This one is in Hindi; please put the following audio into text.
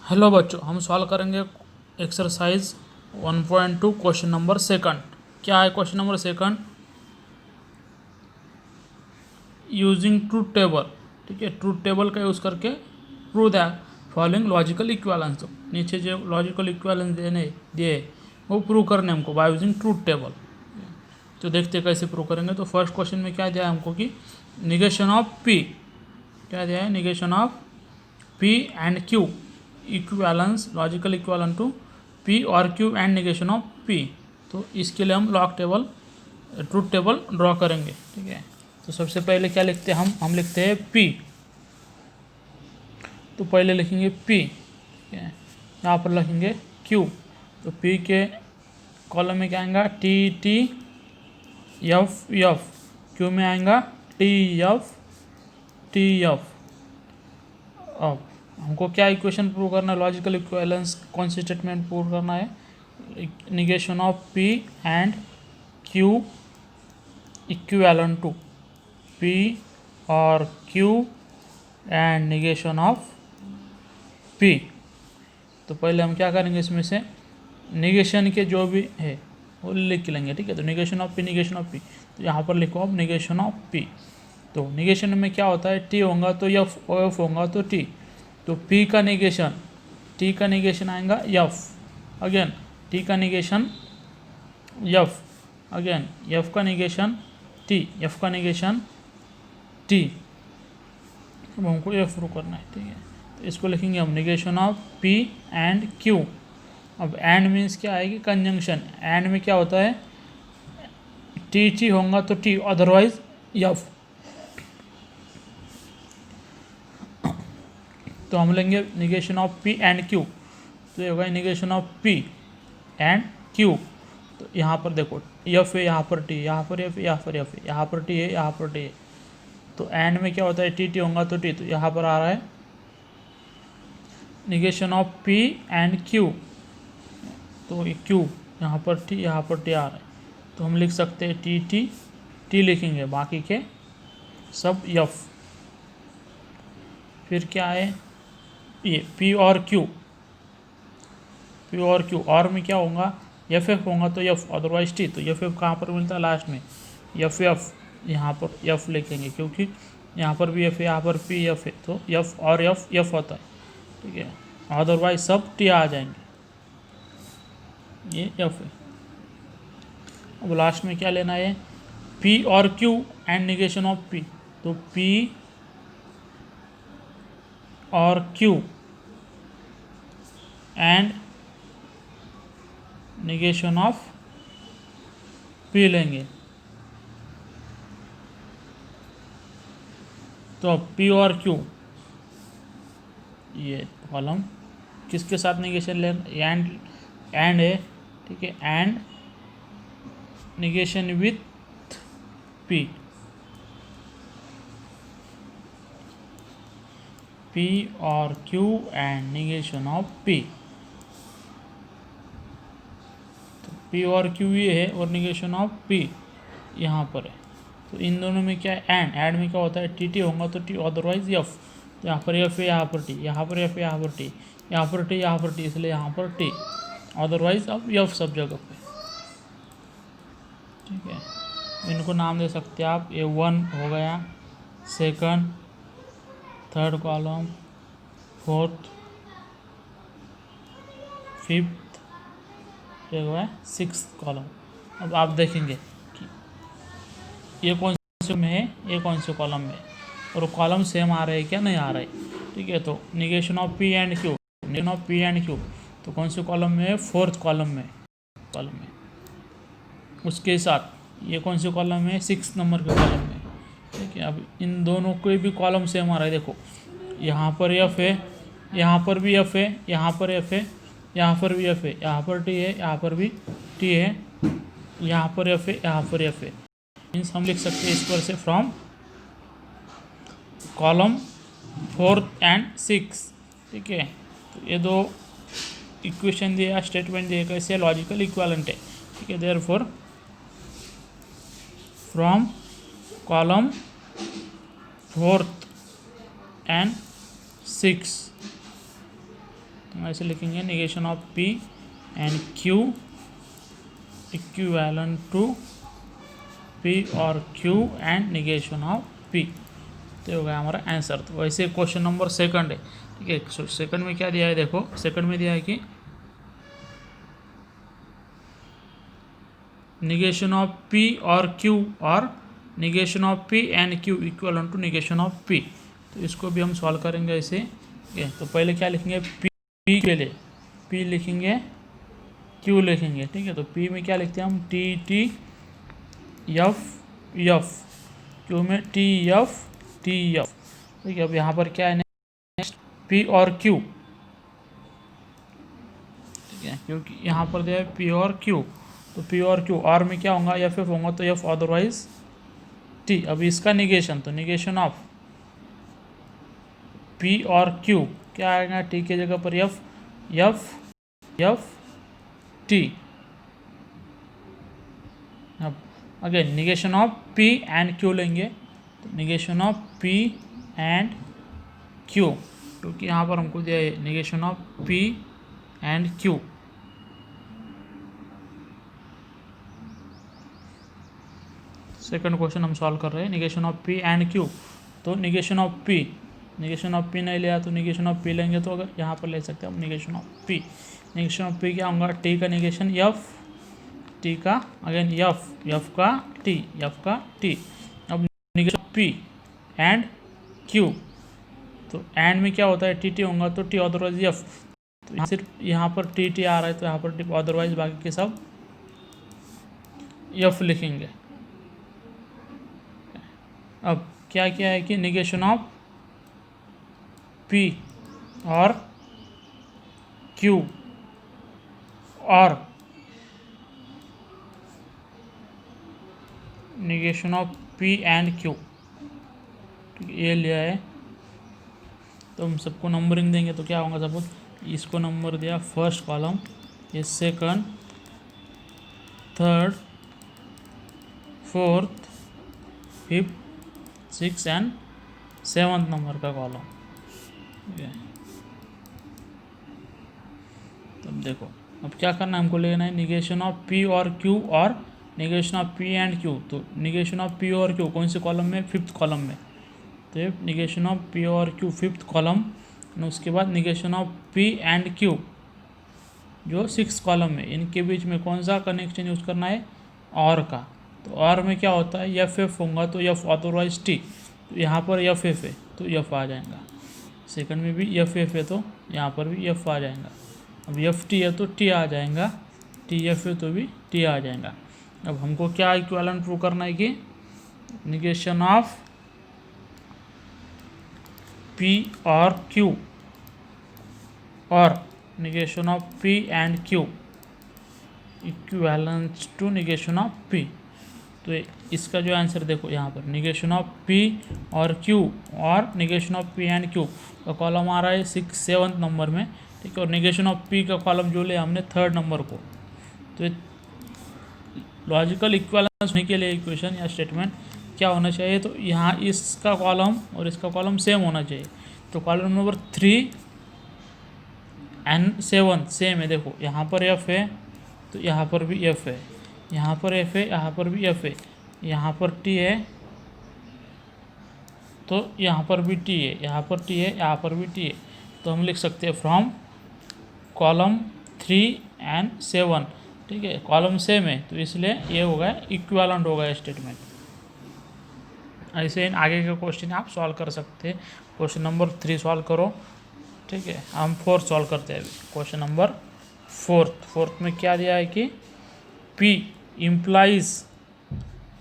हेलो बच्चों, हम सॉल्व करेंगे एक्सरसाइज 1.2 क्वेश्चन नंबर सेकंड। क्या है question number second? Using truth table. ठीक है, ट्रूथ टेबल का यूज़ करके prove the following logical equivalence. नीचे जो लॉजिकल इक्विवेलेंस देने दिए वो प्रूव करने हमको बाय यूजिंग ट्रूथ टेबल। तो देखते कैसे प्रूव करेंगे। तो फर्स्ट क्वेश्चन में क्या दिया है हमको कि निगेशन ऑफ पी। क्या दिया है? Negation of P and Q equivalence logical equivalent to P और Q and negation of P. तो इसके लिए हम log table truth table draw करेंगे। ठीक है, तो सबसे पहले क्या लिखते हैं हम लिखते हैं पी। तो पहले लिखेंगे पी, ठीक है, यहाँ पर लिखेंगे क्यू। तो पी के कॉलम में क्या आएगा? T T F F. Q में आएगा टी एफ टी एफ। अब हमको क्या इक्वेशन प्रूव करना है? लॉजिकल इक्विवेलेंस कौन सी स्टेटमेंट प्रूव करना है? Negation of P and Q equivalent to P और Q and negation of P. तो पहले हम क्या करेंगे, इसमें से निगेशन के जो भी है वो लिख लेंगे। ठीक है, तो negation of P, negation of P. तो यहाँ पर लिखो अब निगेशन ऑफ पी। तो निगेशन में क्या होता है? टी होगा तो एफ, ओ एफ होगा तो टी। तो पी का निगेशन, टी का निगेशन आएगा एफ, अगेन टी का निगेशन एफ, अगेन एफ का निगेशन टी, एफ का निगेशन टी। अब हमको एफ प्रूव करना है। ठीक है, तो इसको लिखेंगे हम negation of P and Q. अब एंड मीन्स क्या आएगी? कंजंक्शन। एंड में क्या होता है? टी टी होगा तो टी, अदरवाइज एफ। तो हम लेंगे negation of P and Q. तो ये होगा negation of P and Q. तो यहाँ पर देखो एफ है, यहाँ पर टी, यहाँ पर एफ, यहाँ पर एफ, यहाँ पर टी है, यहाँ पर टी है। तो एंड में क्या होता है? टी टी होगा तो टी। तो यहाँ पर आ रहा है negation of P and Q. तो क्यू यहाँ पर टी, यहाँ पर टी आ रहा है। तो हम लिख सकते हैं टी टी टी लिखेंगे, बाकी के सब एफ। फिर क्या है? ये पी और क्यू, पी और क्यू। और में क्या होगा? एफ एफ होगा तो एफ, अदरवाइज टी। तो एफ एफ कहाँ पर मिलता है? लास्ट में। एफ एफ, यहाँ पर एफ लिखेंगे क्योंकि यहाँ पर भी एफ है, यहाँ पर पी एफ है। तो एफ और एफ एफ होता है। ठीक है, अदरवाइज सब टी आ जाएंगे। ये एफ है। अब लास्ट में क्या लेना है? पी और Q and negation of P. तो पी और Q and negation of P लेंगे। तो पी और क्यू, ये कॉलम किसके साथ निगेशन ले? एंड है। ठीक है, and negation with P, P और Q and negation of P. तो पी और क्यू ये है और निगेशन ऑफ पी यहाँ पर है। तो इन दोनों में क्या है? एंड में क्या होता है? टी टी होगा तो टी, अदरवाइज एफ। तो यहाँ पर एफ है, यहाँ पर टी, यहाँ पर एफ है, यहाँ पर टी, यहाँ पर टी, यहाँ पर टी, इसलिए यहाँ पर टी, अदरवाइज अब एफ सब जगह पे। ठीक है, इनको नाम दे सकते हैं आप। ए वन हो गया, second, third column, fourth, fifth, ये हुआ सिक्स कॉलम। अब आप देखेंगे कि ये कौन से में है, ये कौन से कॉलम में, और कॉलम सेम आ रहे हैं क्या, नहीं आ रहे। ठीक है, तो negation of P and Q, negation of P and Q तो कौन से कॉलम में है? फोर्थ कॉलम में, उसके साथ ये कौन से कॉलम में? 6 नंबर के कॉलम में। ठीक है, अब इन दोनों कोई भी कॉलम सेम आ रहा है। देखो यहाँ पर एफ है, यहाँ पर भी एफ है, यहाँ पर एफ है, यहाँ पर भी एफ है, यहाँ पर टी है, यहाँ पर भी टी है, यहाँ पर एफ है, यहाँ पर एफ है। मीन्स हम लिख सकते हैं इस पर से फ्रॉम कॉलम 4 एंड 6। ठीक है, तो ये दो इक्वेशन दिया, स्टेटमेंट दिए, कैसे लॉजिकल इक्विवेलेंट है। ठीक है, देयरफॉर फ्रॉम कॉलम 4 एंड 6, ऐसे लिखेंगे negation of P and Q equivalent to P और Q and negation of P. तो ये हो गया हमारा आंसर। तो वैसे क्वेश्चन नंबर सेकंड है, ठीक है। सेकंड में क्या दिया है, देखो सेकंड में दिया है कि निगेशन ऑफ पी और क्यू और negation of P and Q equal to negation of P. तो इसको भी हम सॉल्व करेंगे ऐसे। तो पहले क्या लिखेंगे, पी के लिए पी लिखेंगे, क्यू लिखेंगे, ठीक है। तो पी में क्या लिखते हैं हम, T T F F, Q में टी एफ, ठीक है। अब यहाँ पर क्या है नेक्स्ट, पी और क्यू, ठीक है, क्योंकि यहाँ पर दिया है पी और क्यू। तो पी और क्यू, आर में क्या होगा, एफ एफ होगा, तो एफ अदरवाइज टी। अब इसका निगेशन, तो निगेशन ऑफ पी और क्यू क्या आएगा, टी की जगह पर एफ एफ एफ टी। अब again negation of P and Q लेंगे, तो negation of P and Q, क्योंकि यहाँ पर हमको दिया है negation of P and Q. Second question हम सॉल्व कर रहे हैं, negation of P and Q. तो निगेशन ऑफ पी नहीं लिया तो निगेशन ऑफ पी लेंगे, तो अगर यहाँ पर ले सकते हैं हम negation of P. Negation of P क्या होगा, टी का निगेशन एफ, टी का अगेन एफ का टी। अब negation of P and Q, तो एंड में क्या होता है, टी होगा तो टी अदरवाइज एफ। तो यहाँ सिर्फ यहाँ पर टी आ रहा है, तो यहाँ पर अदरवाइज बाकी के सब एफ लिखेंगे। अब क्या क्या है कि निगेशन ऑफ पी और क्यू और negation of P and Q, ठीक है, ये लिया है। तो हम सबको नंबरिंग देंगे, तो क्या होगा, सपोज इसको नंबर दिया फर्स्ट कॉलम, ये second, third, fourth, fifth, six and seventh number का कॉलम, ठीक है। तब देखो अब क्या करना है, हमको लेना है निगेशन ऑफ पी और क्यू और negation of P and Q. तो निगेशन ऑफ पी और क्यू कौन से कॉलम में, फिफ्थ कॉलम में। तो ये निगेशन ऑफ पी और क्यू फिफ्थ कॉलम, उसके बाद negation of P and Q जो सिक्स कॉलम में, इनके बीच में कौन सा कनेक्शन यूज़ करना है, और का। तो और में क्या होता है, एफ एफ होगा तो एफ अदरवाइज टी। तो यहाँ पर एफ एफ है तो एफ आ जाएगा, सेकंड में भी एफ एफ है तो यहाँ पर भी एफ आ जाएगा। अब एफ टी है तो टी आ जाएगा, टी एफ है तो भी टी आ जाएगा। अब हमको क्या इक्विवेलेंट प्रूव करना है कि निगेशन ऑफ पी और क्यू और negation of P and Q equivalence to negation of P. तो इसका जो आंसर देखो यहाँ पर निगेशन ऑफ पी और क्यू और negation of P and Q का कॉलम आ रहा है 6-7 नंबर में, ठीक है। और निगेशन ऑफ पी का कॉलम जो लिया हमने थर्ड नंबर को। तो लॉजिकल इक्विवेलेंस होने के लिए इक्वेशन या स्टेटमेंट क्या होना चाहिए, तो यहाँ इसका कॉलम और इसका कॉलम सेम होना चाहिए। तो कॉलम नंबर 3 एंड 7 सेम है, देखो यहाँ पर एफ है तो यहाँ पर भी एफ है, यहाँ पर एफ है, यहाँ पर भी एफ है, यहाँ पर टी है तो यहाँ पर भी टी है, यहाँ पर टी है, यहाँ पर भी टी है। तो हम लिख सकते हैं फ्रॉम कॉलम 3 एंड 7, ठीक है, कॉलम सेम है तो इसलिए ये होगा इक्विवेलेंट होगा स्टेटमेंट। ऐसे इन आगे के क्वेश्चन आप सॉल्व कर सकते हैं। क्वेश्चन नंबर 3 सॉल्व करो, ठीक है। हम 4 सॉल्व करते हैं अभी, क्वेश्चन नंबर 4। में क्या दिया है कि P implies